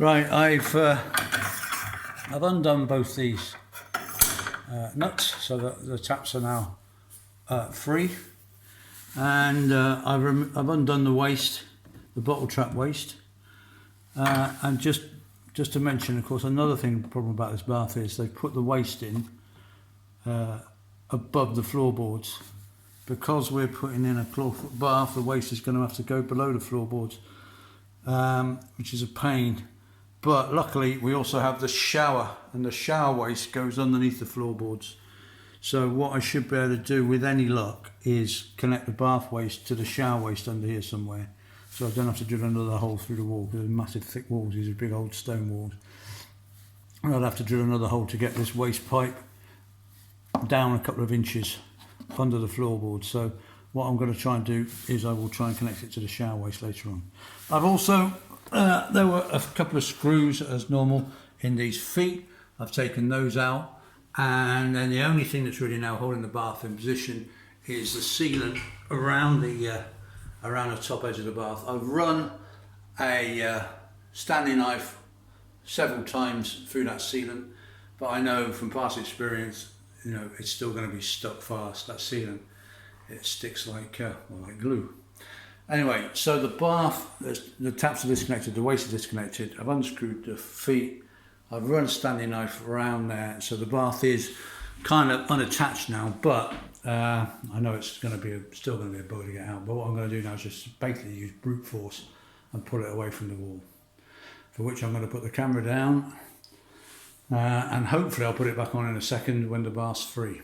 Right, I've undone both these nuts so that the taps are now free, and I've undone the waste, the bottle trap waste, and just to mention, of course, another thing problem about this bath is they've put the waste in above the floorboards. Because we're putting in a clawfoot bath, the waste is going to have to go below the floorboards, which is a pain. But luckily we also have the shower, and the shower waste goes underneath the floorboards. So what I should be able to do with any luck is connect the bath waste to the shower waste under here somewhere. So I don't have to drill another hole through the wall, because there's massive thick walls, these are big old stone walls. And I'd have to drill another hole to get this waste pipe down a couple of inches under the floorboard. So what I'm going to try and do is I will try and connect it to the shower waste later on. I've also there were a couple of screws as normal in these feet. I've taken those out, and then the only thing that's really now holding the bath in position is the sealant around the top edge of the bath. I've run a Stanley knife several times through that sealant, but I know from past experience, you know, it's still going to be stuck fast. That sealant, it sticks like glue. Anyway, so the bath, the taps are disconnected, the waste is disconnected. I've unscrewed the feet. I've run a Stanley knife around there, so the bath is kind of unattached now. But I know it's going to be still going to be a bugger to get out. But what I'm going to do now is just basically use brute force and pull it away from the wall. For which I'm going to put the camera down, and hopefully I'll put it back on in a second when the bath's free.